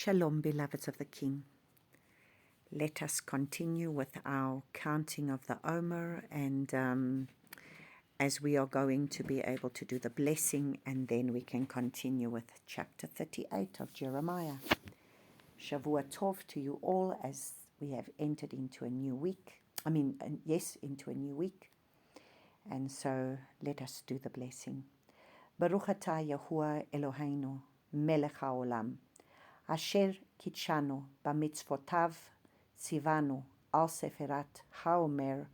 Shalom, beloveds of the King. Let us continue with our counting of the Omer, and as we are going to be able to do the blessing, and then we can continue with chapter 38 of Jeremiah. Shavua Tov to you all as we have entered into a new week. Into a new week. And so let us do the blessing. Baruch atah Yahuwah Eloheinu, melech haolam, asher kitshanu b'mitzvotav tzivanu al seferat haomer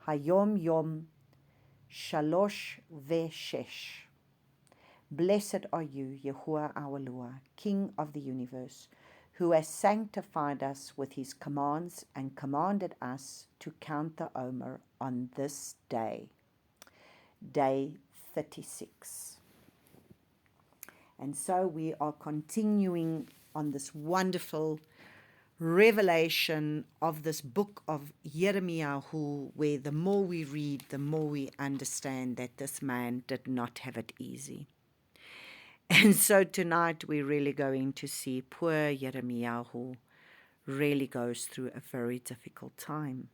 hayom yom shalosh ve'shesh. Blessed are you, Yahuwah our Lord, King of the universe, who has sanctified us with his commands and commanded us to count the Omer on this day, day 36. And so we are continuing on this wonderful revelation of this book of Jeremiah, where the more we read, the more we understand that this man did not have it easy. And so tonight we're really going to see poor Jeremiah, who really goes through a very difficult time.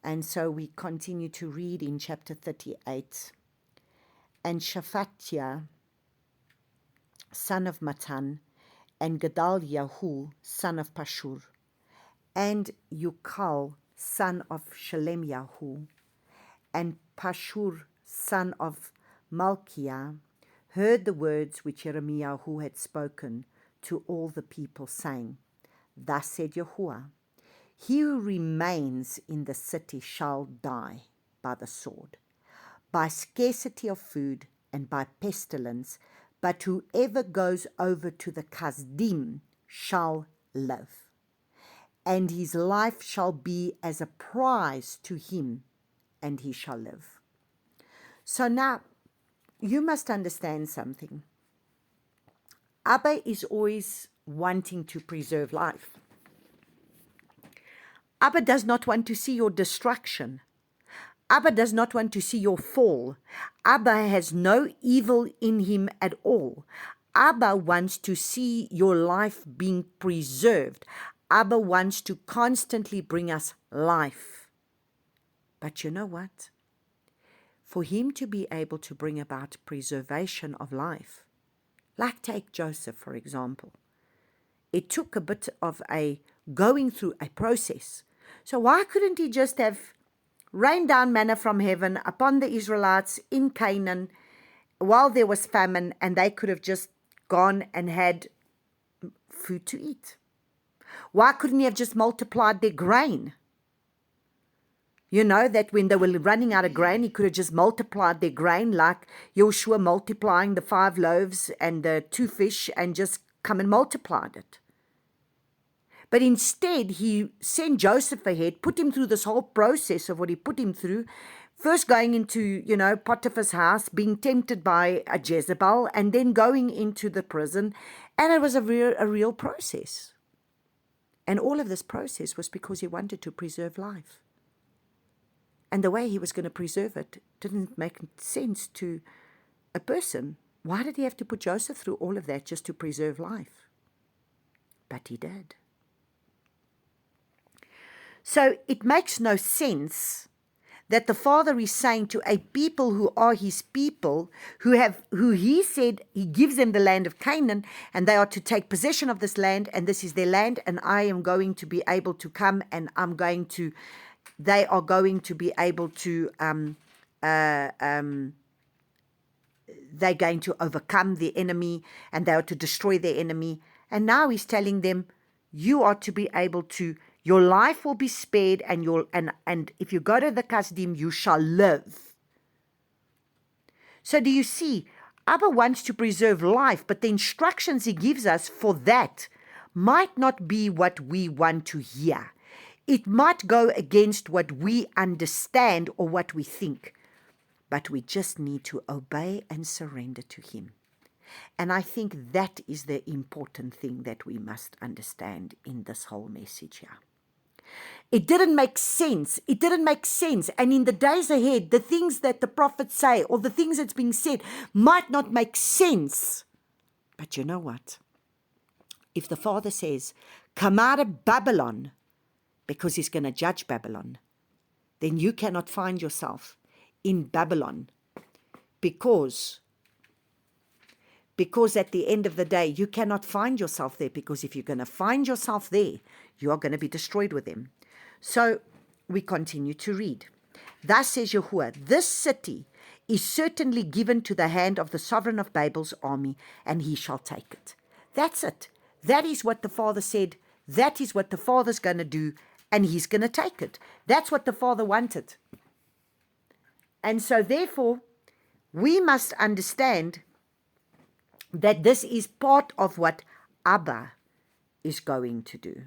And so we continue to read in chapter 38. And Shephatiah, son of Matan, and Gedaliahu, son of Pashur, and Yukal, son of Shelemiyahu, and Pashur, son of Malchiah, heard the words which Jeremiah had spoken to all the people, saying, Thus said Yahuwah, he who remains in the city shall die by the sword, by scarcity of food, and by pestilence, but whoever goes over to the Kasdim shall live, and his life shall be as a prize to him, and he shall live. So now, you must understand something. Abba is always wanting to preserve life. Abba does not want to see your destruction. Abba does not want to see your fall. Abba has no evil in him at all. Abba wants to see your life being preserved. Abba wants to constantly bring us life. But you know what? For him to be able to bring about preservation of life, like take Joseph, for example, it took a bit of a going through a process. So why couldn't he just have rained down manna from heaven upon the Israelites in Canaan while there was famine, and they could have just gone and had food to eat? Why couldn't he have just multiplied their grain? You know that when they were running out of grain, he could have just multiplied their grain like Joshua multiplying the 5 loaves and the 2 fish, and just come and multiplied it. But instead, he sent Joseph ahead, put him through this whole process of what he put him through, first going into, Potiphar's house, being tempted by a Jezebel, and then going into the prison. And it was a real process. And all of this process was because he wanted to preserve life. And the way he was going to preserve it didn't make sense to a person. Why did he have to put Joseph through all of that just to preserve life? But he did. So it makes no sense that the Father is saying to a people who are his people, who he said he gives them the land of Canaan, and they are to take possession of this land, and this is their land, and I am going to be able to come, and they are going to be able to, they're going to overcome the enemy, and they are to destroy their enemy. And now he's telling them, you are to be able to, your life will be spared, and if you go to the Kasdim, you shall live. So do you see, Abba wants to preserve life, but the instructions he gives us for that might not be what we want to hear. It might go against what we understand or what we think, but we just need to obey and surrender to him. And I think that is the important thing that we must understand in this whole message here. It didn't make sense. It didn't make sense. And in the days ahead, the things that the prophets say or the things that's being said might not make sense. But you know what? if the Father says, come out of Babylon, because he's going to judge Babylon, then you cannot find yourself in Babylon, because at the end of the day, you cannot find yourself there, because if you're going to find yourself there, you are going to be destroyed with them. So we continue to read. Thus says Yahuwah, this city is certainly given to the hand of the sovereign of Babel's army, and he shall take it. That's it. That is what the Father said. That is what the Father's going to do, and he's going to take it. That's what the Father wanted. And so therefore, we must understand that this is part of what Abba is going to do.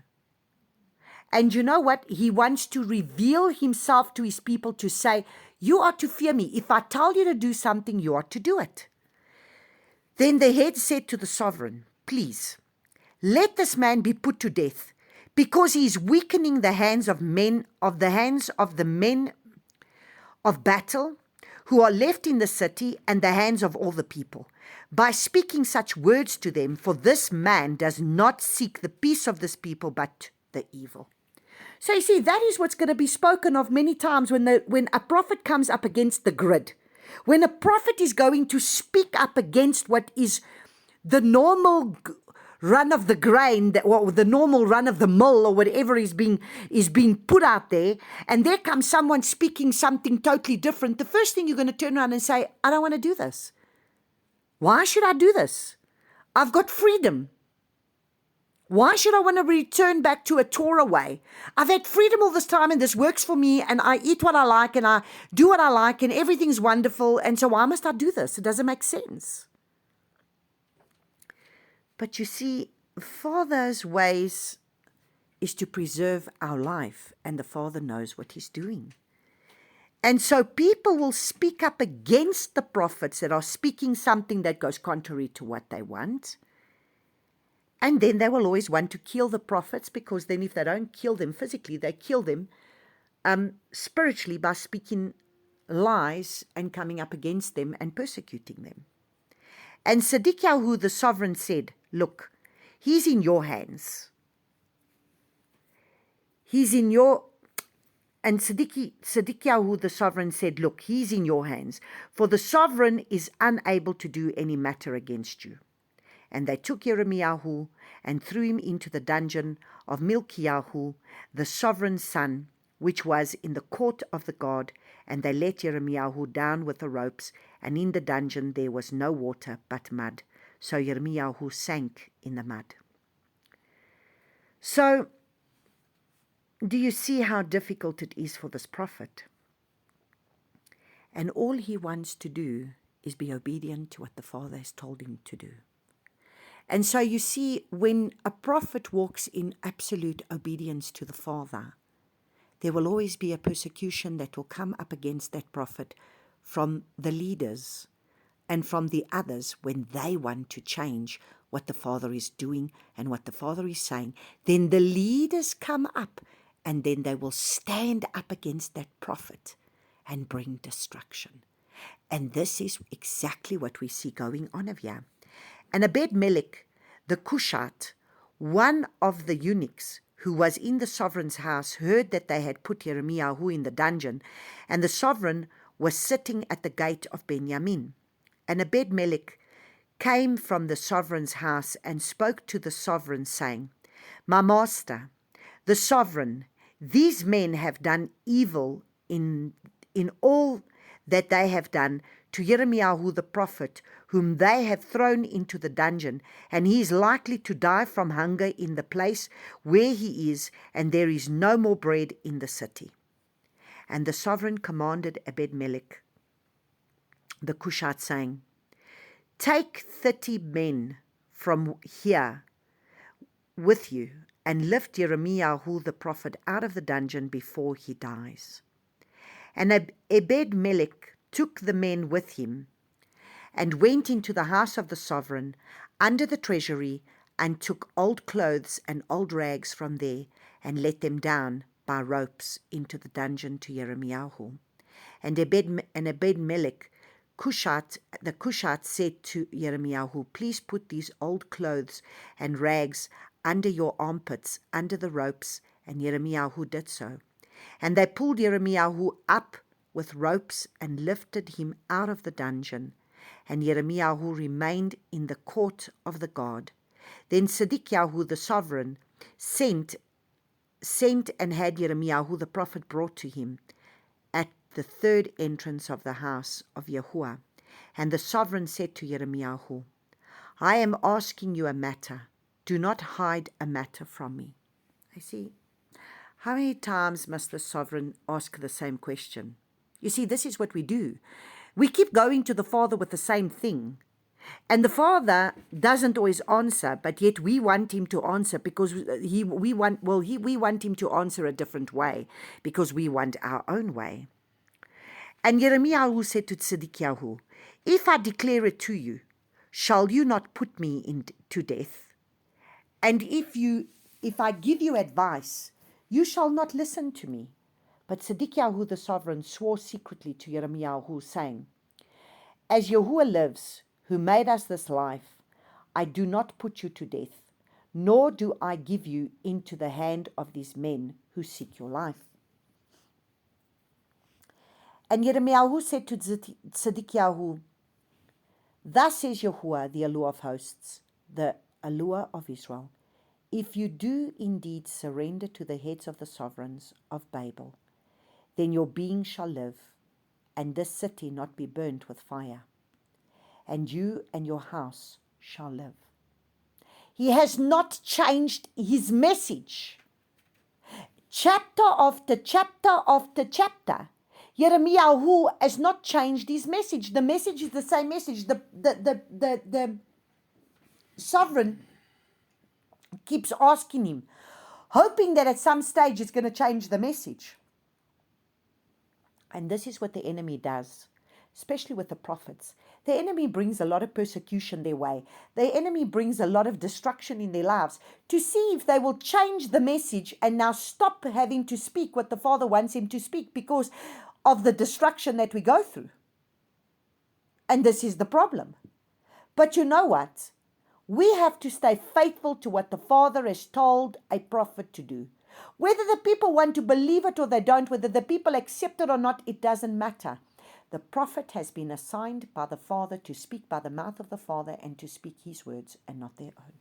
And you know what? He wants to reveal himself to his people to say, you are to fear me. If I tell you to do something, you are to do it. Then the head said to the sovereign, please, let this man be put to death, because he is weakening the hands of the men of battle who are left in the city, and the hands of all the people, by speaking such words to them, for this man does not seek the peace of this people, but the evil. So you see, that is what's going to be spoken of many times when a prophet comes up against the grid. When a prophet is going to speak up against what is the normal run of the grain, or the normal run of the mill, or whatever is being put out there, and there comes someone speaking something totally different, the first thing you're going to turn around and say, I don't want to do this. Why should I do this? I've got freedom. Why should I want to return back to a Torah way? I've had freedom all this time, and this works for me, and I eat what I like, and I do what I like, and everything's wonderful, and so why must I do this? It doesn't make sense. But you see, Father's ways is to preserve our life, and the Father knows what he's doing. And so people will speak up against the prophets that are speaking something that goes contrary to what they want. And then they will always want to kill the prophets, because then if they don't kill them physically, they kill them spiritually by speaking lies and coming up against them and persecuting them. And Sidkiyahu the sovereign said, look, he's in your hands. And Sidkiyahu the sovereign said, look, he's in your hands, for the sovereign is unable to do any matter against you. And they took Yirmiyahu and threw him into the dungeon of Milkiyahu, the sovereign's son, which was in the court of the guard. And they let Yirmiyahu down with the ropes, and in the dungeon there was no water but mud. So Yirmiyahu sank in the mud. So, do you see how difficult it is for this prophet? And all he wants to do is be obedient to what the Father has told him to do. And so you see, when a prophet walks in absolute obedience to the Father, there will always be a persecution that will come up against that prophet from the leaders and from the others when they want to change what the Father is doing and what the Father is saying. Then the leaders come up, and then they will stand up against that prophet and bring destruction. And this is exactly what we see going on over here. And Ebed-Melech, the Cushite, one of the eunuchs who was in the sovereign's house, heard that they had put Yirmiyahu in the dungeon, and the sovereign was sitting at the gate of Benjamin. And Ebed-Melech came from the sovereign's house and spoke to the sovereign, saying, my master, the sovereign, these men have done evil in all that they have done to Yirmiyahu the prophet, whom they have thrown into the dungeon, and he is likely to die from hunger in the place where he is, and there is no more bread in the city. And the sovereign commanded Ebed-Melech the Cushite, saying, take 30 men from here with you, and lift Yirmiyahu the prophet out of the dungeon before he dies. And Ebed-Melech took the men with him, and went into the house of the sovereign under the treasury, and took old clothes and old rags from there, and let them down by ropes into the dungeon to Yirmiyahu. And Ebed-Melech the Cushite said to Yirmiyahu, please put these old clothes and rags under your armpits, under the ropes. And Yirmiyahu did so. And they pulled Yirmiyahu up with ropes and lifted him out of the dungeon. And Yirmiyahu remained in the court of the guard. Then Sidkiyahu the sovereign sent and had Yirmiyahu the prophet brought to him at the third entrance of the house of Yahuwah. And the sovereign said to Yirmiyahu, I am asking you a matter. Do not hide a matter from me. I see. How many times must the sovereign ask the same question? You see, this is what we do. We keep going to the Father with the same thing. And the Father doesn't always answer, but yet we want him to answer because we want him to answer a different way because we want our own way. And Yirmiyahu said to Sidkiyahu, if I declare it to you, shall you not put me to death? And if I give you advice, you shall not listen to me. But Sidkiyahu the sovereign swore secretly to Yirmiyahu, saying, as Yahuwah lives, who made us this life, I do not put you to death, nor do I give you into the hand of these men who seek your life. And Yirmiyahu said to Sidkiyahu, thus says Yahuwah, the Eloah of hosts, the Eloah of Israel, if you do indeed surrender to the heads of the sovereigns of Babel, then your being shall live, and this city not be burnt with fire, and you and your house shall live. He has not changed his message. Chapter after chapter after chapter, Yirmiyahu has not changed his message. The message is the same message. The sovereign keeps asking him, hoping that at some stage it's going to change the message. And this is what the enemy does, especially with the prophets. The enemy brings a lot of persecution their way. The enemy brings a lot of destruction in their lives to see if they will change the message and now stop having to speak what the Father wants him to speak because of the destruction that we go through. And this is the problem. But you know what? We have to stay faithful to what the Father has told a prophet to do. Whether the people want to believe it or they don't, whether the people accept it or not, it doesn't matter. The prophet has been assigned by the Father to speak by the mouth of the Father and to speak his words and not their own.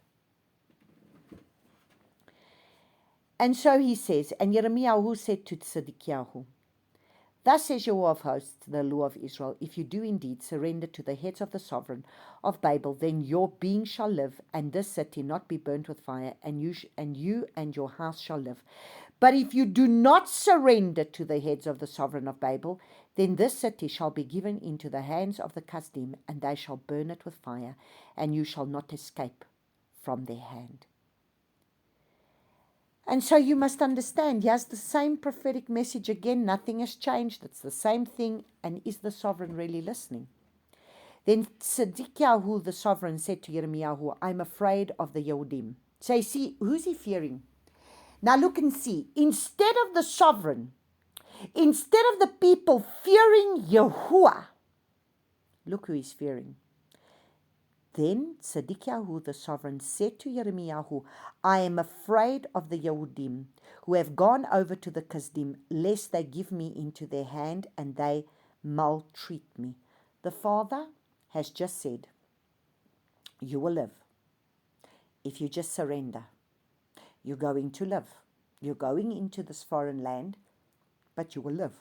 And so he says, and Yirmiyahu said to Sidkiyahu, thus says Yahuwah of hosts, the Eloah of Israel, if you do indeed surrender to the heads of the sovereign of Babel, then your being shall live, and this city not be burnt with fire, and you and your house shall live. But if you do not surrender to the heads of the sovereign of Babel, then this city shall be given into the hands of the Kasdim, and they shall burn it with fire, and you shall not escape from their hand. And so you must understand, he has the same prophetic message again. Nothing has changed. It's the same thing. And is the sovereign really listening? Then Sidkiyahu, the sovereign, said to Yirmiyahu, I'm afraid of the Yehudim. So you see, who's he fearing? Now look and see. Instead of the sovereign, instead of the people fearing Yahuwah, look who he's fearing. Then Sidkiyahu the sovereign said to Yirmiyahu, I am afraid of the Yehudim who have gone over to the Kasdim, lest they give me into their hand and they maltreat me. The Father has just said, you will live. If you just surrender, you're going to live. You're going into this foreign land, but you will live.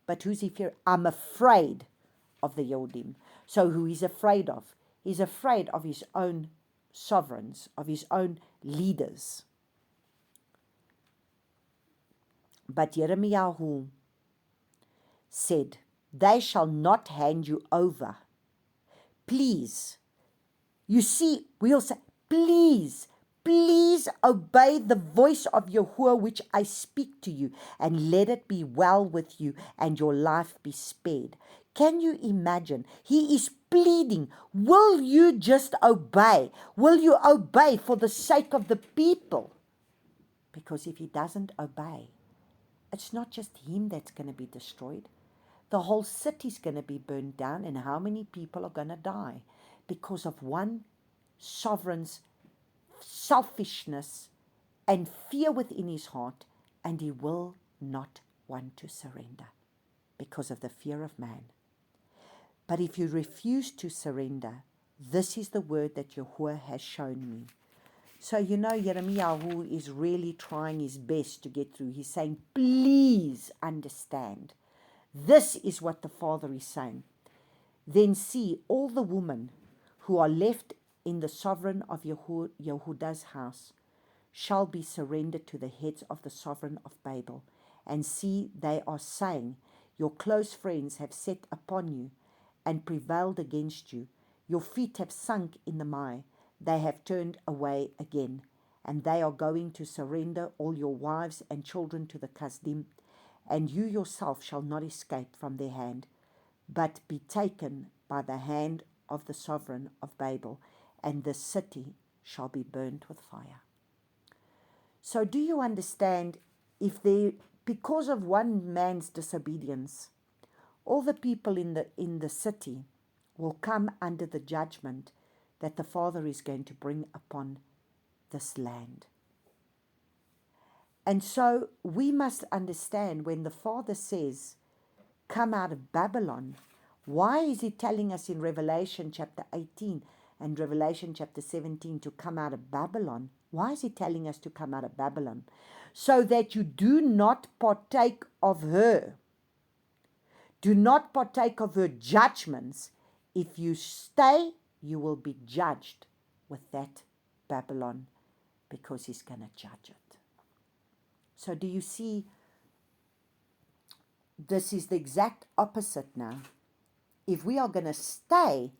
But who's he fearing? I'm afraid of the Yehudim. So who he's afraid of? He's afraid of his own sovereigns, of his own leaders. But Yirmiyahu said, they shall not hand you over. Please. You see, we'll say, please obey the voice of Yahuwah which I speak to you, and let it be well with you, and your life be spared. Can you imagine? He is pleading, will you just obey? Will you obey for the sake of the people? Because if he doesn't obey, it's not just him that's going to be destroyed. the whole city's going to be burned down, and how many people are going to die because of one sovereign's selfishness and fear within his heart, and he will not want to surrender because of the fear of man. But if you refuse to surrender, this is the word that Yahuwah has shown me. So Jeremiah, who is really trying his best to get through, he's saying, please understand. This is what the Father is saying. Then see, all the women who are left in the sovereign of Yehuda's house shall be surrendered to the heads of the sovereign of Babel. And see, they are saying, your close friends have set upon you and prevailed against you. Your feet have sunk in the mire. They have turned away again, and they are going to surrender all your wives and children to the Kasdim, and you yourself shall not escape from their hand, but be taken by the hand of the sovereign of Babel, and the city shall be burnt with fire. So do you understand, because of one man's disobedience, all the people in the city will come under the judgment that the Father is going to bring upon this land. And so we must understand, when the Father says, come out of Babylon, why is he telling us in Revelation chapter 18 and Revelation chapter 17 to come out of Babylon? Why is he telling us to come out of Babylon? So that you do not partake of her. Do not partake of her judgments. If you stay, you will be judged with that Babylon, because he's going to judge it. So do you see, this is the exact opposite now. If we are going to stay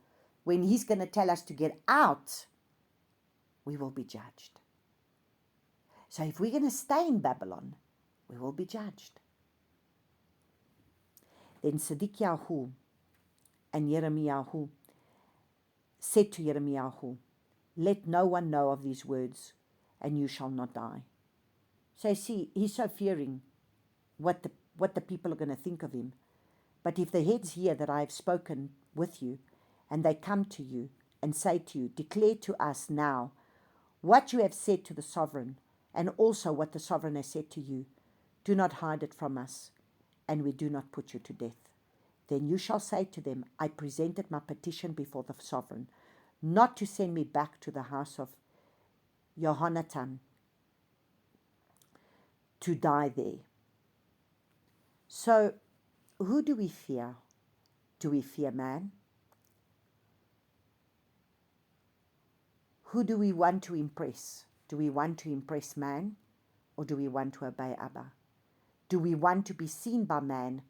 when he's going to tell us to get out, we will be judged. So if we're going to stay in Babylon, we will be judged. Then Sidkiyahu and Jeremiah said to Jeremiah, let no one know of these words, and you shall not die. So you see, he's so fearing what the people are going to think of him. But if the heads hear that I have spoken with you, and they come to you and say to you, declare to us now what you have said to the sovereign, and also what the sovereign has said to you, do not hide it from us, and we do not put you to death. Then you shall say to them, I presented my petition before the sovereign, not to send me back to the house of Jehonatan to die there. So, who do we fear? Do we fear man? Who do we want to impress? Do we want to impress man, or do we want to obey Abba? Do we want to be seen by man,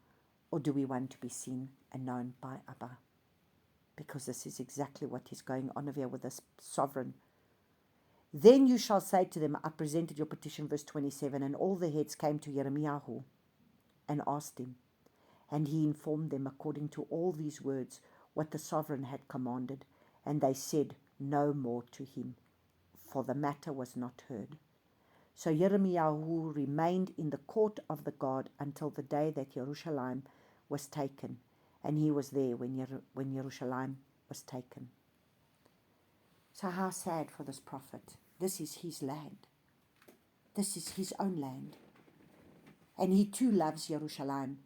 or do we want to be seen and known by Abba? Because this is exactly what is going on over here with this sovereign. Then you shall say to them, I presented your petition, verse 27, and all the heads came to Jeremiah and asked him. And he informed them according to all these words what the sovereign had commanded. And they said no more to him, for the matter was not heard. So Jeremiah remained in the court of the God until the day that Jerusalem was taken. And he was there when Jerusalem was taken. So how sad for this prophet. This is his land. This is his own land. And he too loves Jerusalem.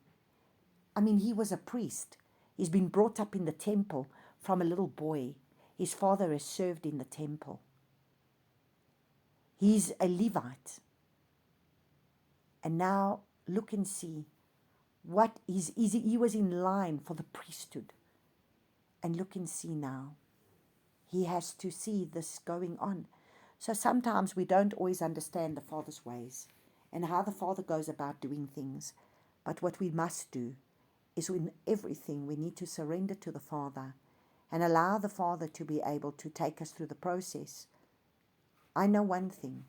I mean, he was a priest. He's been brought up in the temple from a little boy. His father has served in the temple. He's a Levite. And now look and see what he was in line for the priesthood. And look and see now. He has to see this going on. So sometimes we don't always understand the Father's ways and how the Father goes about doing things. But what we must do is, in everything, we need to surrender to the Father and allow the Father to be able to take us through the process. I know one thing,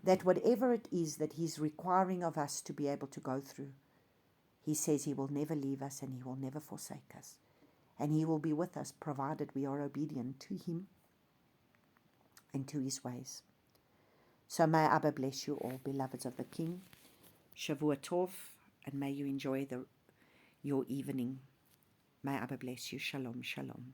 that whatever it is that he's requiring of us to be able to go through, he says he will never leave us and he will never forsake us. And he will be with us provided we are obedient to him and to his ways. So may Abba bless you all, beloveds of the King. Shavua Tov, and may you enjoy your evening. May Abba bless you. Shalom, shalom.